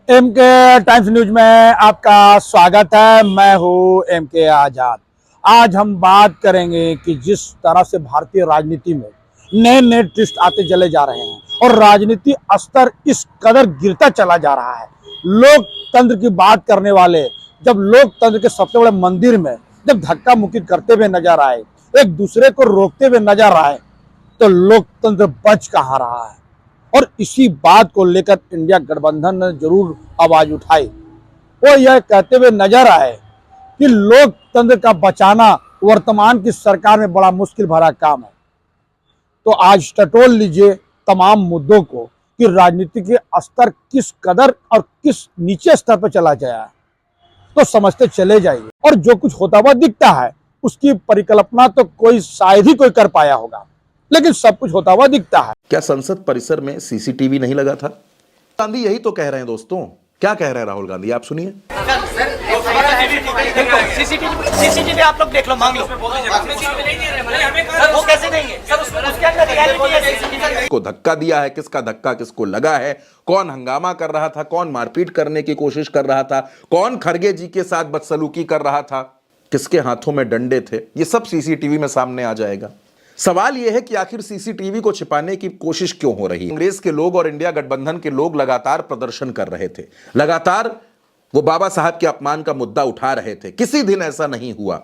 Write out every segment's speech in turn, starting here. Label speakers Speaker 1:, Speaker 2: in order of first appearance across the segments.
Speaker 1: M के times news में आपका स्वागत है। मैं हूं एम के आजाद। आज हम बात करेंगे कि जिस तरह से भारतीय राजनीति में नए नए ट्विस्ट आते चले जा रहे हैं और राजनीति स्तर इस कदर गिरता चला जा रहा है। लोकतंत्र की बात करने वाले जब लोकतंत्र के सबसे बड़े मंदिर में जब धक्का मुक्की करते हुए नजर आए, एक दूसरे को रोकते हुए नजर आए, तो लोकतंत्र बच कहाँ रहा है। और इसी बात को लेकर इंडिया गठबंधन ने जरूर आवाज उठाई। वो यह कहते हुए नजर आए कि लोकतंत्र का बचाना वर्तमान की सरकार में बड़ा मुश्किल भरा काम है। तो आज टटोल लीजिए तमाम मुद्दों को कि राजनीति के स्तर किस कदर और किस नीचे स्तर पर चला गया है, तो समझते चले जाइए। और जो कुछ होता हुआ दिखता है उसकी परिकल्पना तो कोई शायद ही कोई कर पाया होगा, लेकिन सब कुछ होता हुआ दिखता है।
Speaker 2: क्या संसद परिसर में सीसीटीवी नहीं लगा था? गांधी यही तो कह रहे हैं दोस्तों। क्या कह रहे हैं राहुल गांधी, आप सुनिए।
Speaker 3: सीसीटीवी आप लोग देख लो, मांग लो। सर वो कैसे देंगे सर, उसके अंदर रियलिटी है। सीसीटीवी
Speaker 2: को धक्का दिया है, किसका धक्का किसको लगा है, कौन हंगामा कर रहा था, कौन मारपीट करने की कोशिश कर रहा था, कौन खड़गे जी के साथ बदसलूकी कर रहा था, किसके हाथों में डंडे थे, ये सब सीसीटीवी में सामने आ जाएगा। सवाल यह है कि आखिर सीसीटीवी को छिपाने की कोशिश क्यों हो रही है। कांग्रेस के लोग और इंडिया गठबंधन के लोग लगातार प्रदर्शन कर रहे थे, लगातार वो बाबा साहब के अपमान का मुद्दा उठा रहे थे। किसी दिन ऐसा नहीं हुआ,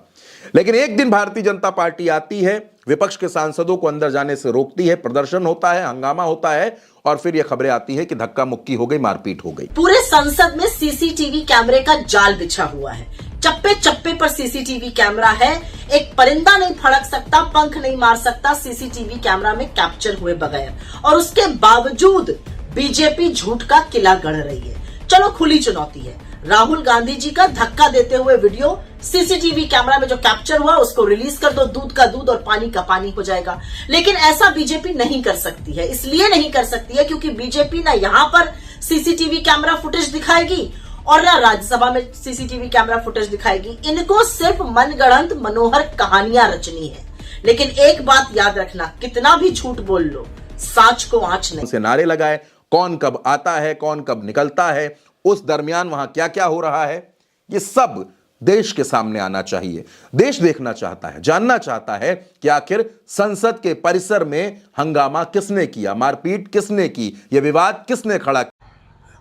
Speaker 2: लेकिन एक दिन भारतीय जनता पार्टी आती है, विपक्ष के सांसदों को अंदर जाने से रोकती है, प्रदर्शन होता है, हंगामा होता है, और फिर यह खबरें आती है कि धक्का मुक्की हो गई, मारपीट हो गई।
Speaker 4: पूरे संसद में सीसीटीवी कैमरे का जाल बिछा हुआ है। चप्पे चप्पे पर सीसीटीवी कैमरा है। एक परिंदा नहीं फड़क सकता, पंख नहीं मार सकता सीसीटीवी कैमरा में कैप्चर हुए बगैर। और उसके बावजूद बीजेपी झूठ का किला गढ़ रही है। चलो खुली चुनौती है, राहुल गांधी जी का धक्का देते हुए वीडियो सीसीटीवी कैमरा में जो कैप्चर हुआ उसको रिलीज कर दो। दूध का दूध और पानी का पानी हो जाएगा। लेकिन ऐसा बीजेपी नहीं कर सकती है। इसलिए नहीं कर सकती है क्योंकि बीजेपी ना यहाँ पर सीसीटीवी कैमरा फुटेज दिखाएगी और ना राज्यसभा में सीसीटीवी कैमरा फुटेज दिखाएगी। इनको सिर्फ मनगढ़ंत मनोहर कहानियां रचनी है। लेकिन एक बात याद रखना, कितना भी झूठ बोल लो, साच को आंच नहीं।
Speaker 2: से नारे लगाए, कौन कब आता है, कौन कब निकलता है, उस दरमियान वहां क्या क्या हो रहा है, ये सब देश के सामने आना चाहिए। देश देखना चाहता है, जानना चाहता है कि आखिर संसद के परिसर में हंगामा किसने किया, मारपीट किसने की, यह विवाद किसने खड़ा किया।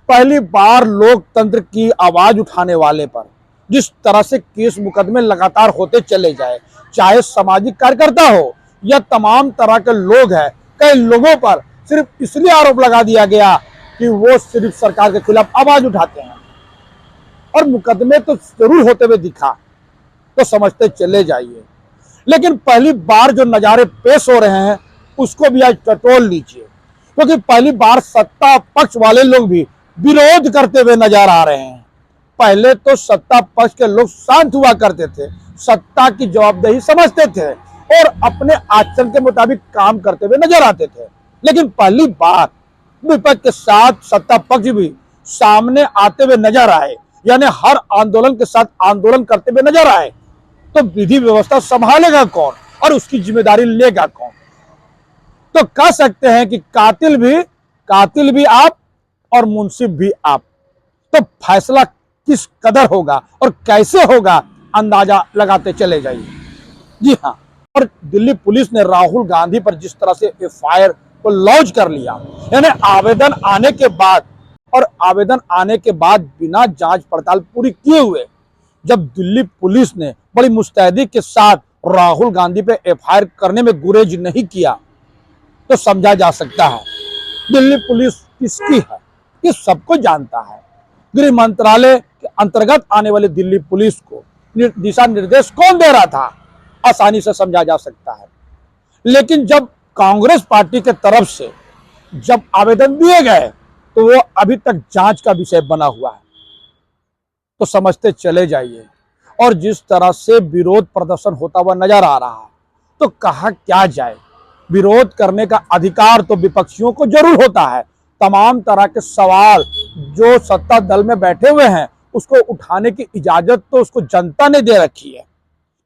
Speaker 1: पहली बार लोकतंत्र की आवाज उठाने वाले पर जिस तरह से केस मुकदमे लगातार होते चले जाए, चाहे सामाजिक कार्यकर्ता हो या तमाम तरह के लोग हैं, कई लोगों पर सिर्फ इसलिए आरोप लगा दिया गया कि वो सिर्फ सरकार के खिलाफ आवाज उठाते हैं। और मुकदमे तो जरूर होते हुए दिखा, तो समझते चले जाइए। लेकिन पहली बार जो नजारे पेश हो रहे हैं उसको भी आज टटोल लीजिए, क्योंकि पहली बार सत्ता पक्ष वाले लोग भी विरोध करते हुए नजर आ रहे हैं। पहले तो सत्ता पक्ष के लोग शांत हुआ करते थे, सत्ता की जवाबदेही समझते थे और अपने आचरण के मुताबिक काम करते हुए नजर आते थे। लेकिन पहली बार विपक्ष के साथ सत्ता पक्ष भी सामने आते हुए नजर आए, यानी हर आंदोलन के साथ आंदोलन करते हुए नजर आए, तो विधि व्यवस्था संभालेगा कौन और उसकी जिम्मेदारी लेगा कौन। तो कह सकते हैं कि कातिल भी आप और मुंसिफ भी आप। तो फैसला किस कदर होगा और कैसे होगा, अंदाजा लगाते चले जाइए। जी हाँ, और दिल्ली पुलिस ने राहुल गांधी पर जिस तरह से एफआईआर को लॉन्च कर लिया, यानी आवेदन आने के बाद बिना जांच पड़ताल पूरी किए हुए जब दिल्ली पुलिस ने बड़ी मुस्तैदी के साथ राहुल गांधी पे एफआईआर करने में गुरेज नहीं किया, तो समझा जा सकता है दिल्ली पुलिस किसकी है, ये सबको जानता है। गृह मंत्रालय के अंतर्गत आने वाली दिल्ली पुलिस को दिशा निर्देश कौन दे रहा था, आसानी से समझा जा सकता है। लेकिन जब कांग्रेस पार्टी के तरफ से जब आवेदन दिए गए तो वो अभी तक जांच का विषय बना हुआ है, तो समझते चले जाइए। और जिस तरह से विरोध प्रदर्शन होता हुआ नजर आ रहा है, तो कहा क्या जाए। विरोध करने का अधिकार तो विपक्षियों को जरूर होता है। तमाम तरह के सवाल जो सत्ता दल में बैठे हुए हैं उसको उठाने की इजाजत तो उसको जनता ने दे रखी है,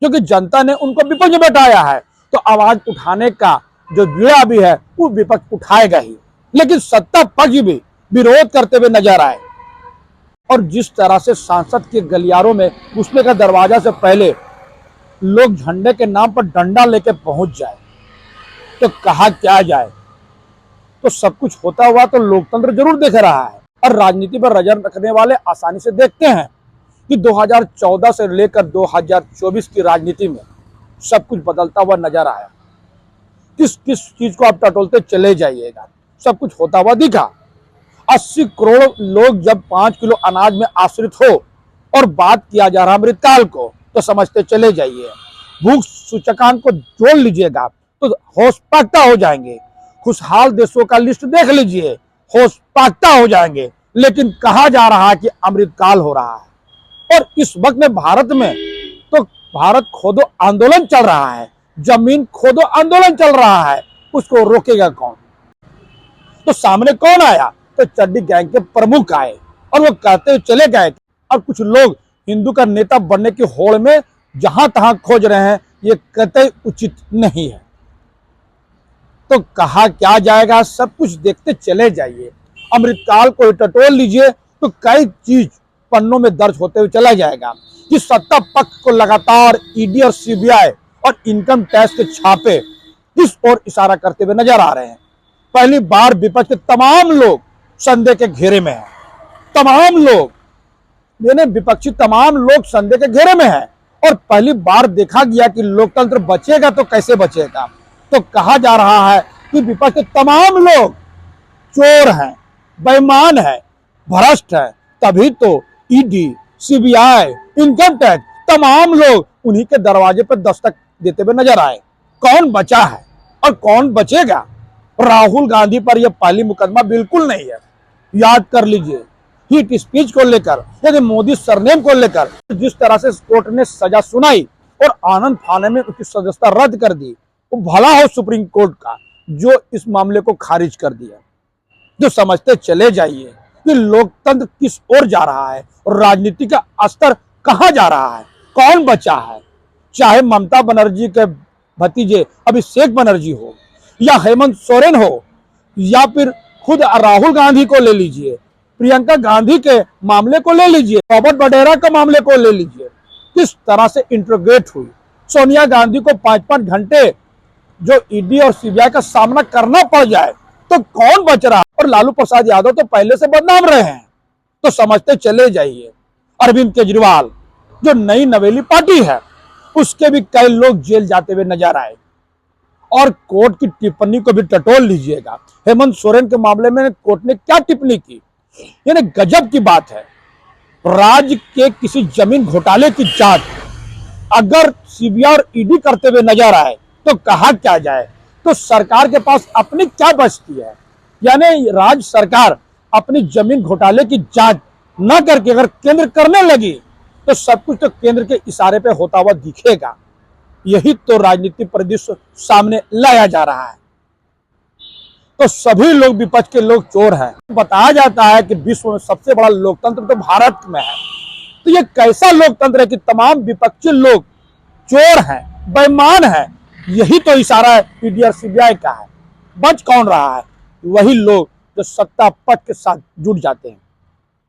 Speaker 1: क्योंकि जनता ने उनको विपक्ष में बैठाया है। तो आवाज उठाने का जो जुड़ा भी है वो विपक्ष उठाएगा ही। लेकिन सत्ता पक्ष भी विरोध करते हुए नजर आए, और जिस तरह से सांसद के गलियारों में घुसने का दरवाजा से पहले लोग झंडे के नाम पर डंडा लेके पहुंच जाए तो कहा क्या जाए। तो सब कुछ होता हुआ तो लोकतंत्र जरूर देख रहा है और राजनीति पर नजर रखने वाले आसानी से देखते हैं कि 2014 से लेकर 2024 की राजनीति में सब कुछ बदलता हुआ नजर आया। किस किस चीज को आप टटोलते चले जाइएगा, सब कुछ होता हुआ दिखा। 80 करोड़ लोग जब 5 किलो अनाज में आश्रित हो और बात किया जा रहा अमृतकाल को, तो समझते चले जाइए। भूख सूचकांक को जोड़ लीजिएगा तो होश पागता हो जाएंगे। खुशहाल देशों का लिस्ट देख लीजिए, होश पागता हो जाएंगे। लेकिन कहा जा रहा है कि अमृतकाल हो रहा है और इस वक्त में भारत में तो भारत खोदो आंदोलन चल रहा है, जमीन खोदो आंदोलन चल रहा है। उसको रोकेगा कौन? तो सामने कौन आया? तो चड्डी गैंग के प्रमुख आए और वो कहते हुए चले गए। और कुछ लोग हिंदू का नेता बनने की होड़ में जहां तहां खोज रहे हैं, ये कतई उचित नहीं है। तो कहा क्या जाएगा, सब कुछ देखते चले जाइए। अमृतकाल को टटोल लीजिए तो कई चीज पन्नों में दर्ज होते हुए चला जाएगा कि सत्ता पक्ष को लगातार ईडी और सीबीआई और इनकम टैक्स के छापे किस ओर इशारा करते हुए नजर आ रहे हैं। पहली बार विपक्ष के तमाम लोग संदेह के घेरे में हैं। तमाम लोग यानी विपक्षी तमाम लोग संदेह के घेरे में हैं और पहली बार देखा गया कि लोकतंत्र बचेगा तो कैसे बचेगा। तो कहा जा रहा है कि विपक्ष के तमाम लोग चोर हैं, बेईमान हैं, भ्रष्ट हैं, तभी तो ईडी, सीबीआई, इनकम टैक्स तमाम लोग उन्हीं के दरवाजे पर दस्तक देते हुए नजर आए। कौन बचा है और कौन बचेगा? राहुल गांधी पर यह पहली मुकदमा बिल्कुल नहीं है। याद कर लीजिए, हीट स्पीच को लेकर यानी मोदी सरनेम को लेकर जिस तरह से कोर्ट ने सजा सुनाई और आनंद फानन में उसकी सदस्यता रद्द कर दी, वो भला हो सुप्रीम कोर्ट का जो इस मामले को खारिज कर दिया। जो समझते चले जाइए कि लोकतंत्र किस ओर जा रहा है और राजनीति का स्तर कहां जा रहा है, कौन बचा है। चाहे ममता बनर्जी के भतीजे अभिषेक बनर्जी हो या हेमंत सोरेन हो या फिर खुद राहुल गांधी को ले लीजिए, प्रियंका गांधी के मामले को ले लीजिए, रॉबर्ट वड्रा के मामले को ले लीजिए, किस तरह से इंट्रोगेट हुई। सोनिया गांधी को 5-5 घंटे जो ईडी और सीबीआई का सामना करना पड़ जाए तो कौन बच रहा है। और लालू प्रसाद यादव तो पहले से बदनाम रहे हैं। तो समझते चले जाइए, अरविंद केजरीवाल जो नई नवेली पार्टी है उसके भी कई लोग जेल जाते हुए नजर आए। और कोर्ट की टिप्पणी को भी टटोल लीजिएगा। हेमंत सोरेन के मामले में कोर्ट ने क्या टिप्पणी की, यानी गजब की बात है। राज्य के किसी जमीन घोटाले की जांच अगर सीबीआई और ईडी करते हुए नजर आए तो कहा क्या जाए। तो सरकार के पास अपनी क्या बचती है, यानी राज्य सरकार अपनी जमीन घोटाले की जांच न करके अगर केंद्र करने लगी तो सब कुछ तो केंद्र के इशारे पे होता हुआ दिखेगा। यही तो राजनीतिक परिदृश्य सामने लाया जा रहा है। तो सभी लोग विपक्ष के लोग चोर हैं। बताया जाता है कि विश्व में सबसे बड़ा लोकतंत्र तो भारत में है। तो ये कैसा लोकतंत्र है कि तमाम विपक्षी लोग चोर हैं, बेईमान हैं। यही तो इशारा है ईडी और सीबीआई का है। बच कौन रहा है? वही लोग जो सत्ता पक्ष के साथ जुट जाते हैं।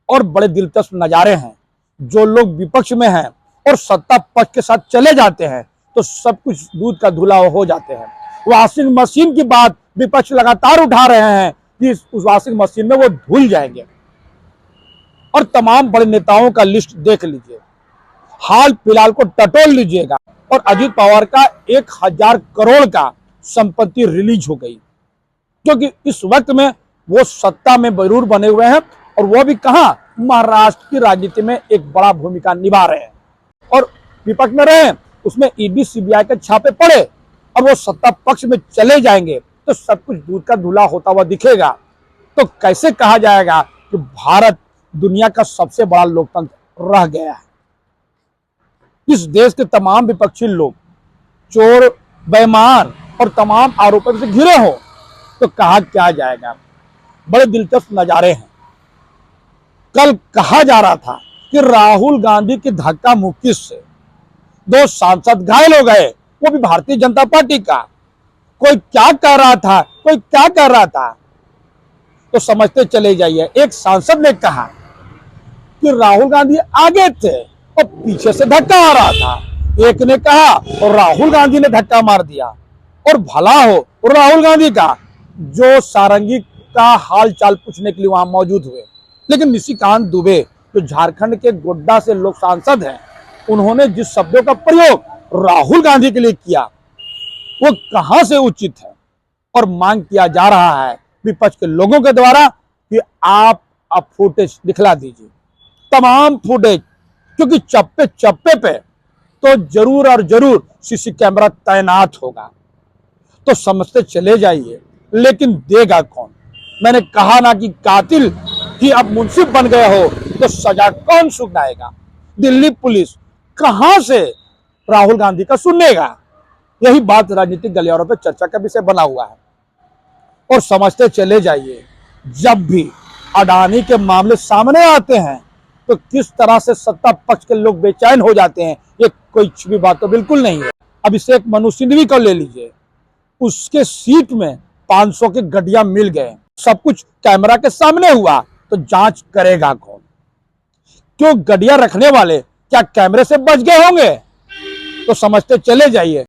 Speaker 1: और बड़े दिलचस्प नजारे हैं, जो लोग विपक्ष में हैं और सत्ता पक्ष के साथ चले जाते हैं तो सब कुछ दूध का धुला हो जाते हैं। वॉशिंग मशीन की बात विपक्ष लगातार उठा रहे हैं कि उस वॉशिंग मशीन में वो धुल जाएंगे। और तमाम बड़े नेताओं का लिस्ट देख लीजिए, हाल फिलहाल को टटोल लीजिएगा। और अजीत पवार का 1000 करोड़ का संपत्ति रिलीज हो गई, क्योंकि इस वक्त में वो सत्ता में जरूर बने हुए हैं और वो भी कहां, महाराष्ट्र की राजनीति में एक बड़ा भूमिका निभा रहे हैं। और विपक्ष में रहे, उसमें ईडी सीबीआई के छापे पड़े और वो सत्ता पक्ष में चले जाएंगे तो सब कुछ दूध का धुला होता हुआ दिखेगा। तो कैसे कहा जाएगा कि भारत दुनिया का सबसे बड़ा लोकतंत्र रह गया है। इस देश के तमाम विपक्षी लोग चोर, बेईमान और तमाम आरोपों से घिरे हो तो कहा क्या जाएगा। बड़े दिलचस्प नजारे हैं। कल कहा जा रहा था कि राहुल गांधी की धक्का मुक्की से 2 सांसद घायल हो गए, वो भी भारतीय जनता पार्टी का। कोई क्या कह रहा था, कोई क्या कर रहा था, तो समझते चले जाइए। एक सांसद ने कहा कि कि राहुल गांधी आगे थे और पीछे से धक्का आ रहा था। एक ने कहा और राहुल गांधी ने धक्का मार दिया। और भला हो राहुल गांधी का, जो सारंगी का हाल चाल पूछने के लिए वहां मौजूद हुए। लेकिन निशिकांत दुबे, जो झारखंड के गोड्डा से लोक सांसद हैं, उन्होंने जिस शब्दों का प्रयोग राहुल गांधी के लिए किया, वो कहां से उचित है। और मांग किया जा रहा है विपक्ष के लोगों के द्वारा कि आप अब फुटेज दिखला दीजिए, तमाम फुटेज, क्योंकि चप्पे चप्पे पे तो जरूर और जरूर सीसी कैमरा तैनात होगा। तो समझते चले जाइए, लेकिन देगा कौन। मैंने कहा ना कि कातिल ही अब मुंसिफ बन गए हो तो सजा कौन सुनाएगा। दिल्ली पुलिस कहां से राहुल गांधी का सुनेगा। यही बात राजनीतिक गलियारों पर चर्चा का विषय बना हुआ है। और समझते चले जाइए, जब भी अडानी के मामले सामने आते हैं तो किस तरह से सत्ता पक्ष के लोग बेचैन हो जाते हैं, ये कोई छुपी बात तो बिल्कुल नहीं है। अभिषेक मनु सिंघवी को ले लीजिए, उसके सीट में 500 के गड्ढिया मिल गए। सब कुछ कैमरा के सामने हुआ तो जांच करेगा कौन। क्यों गड्ढिया रखने वाले क्या कैमरे से बच गए होंगे। तो समझते चले जाइए।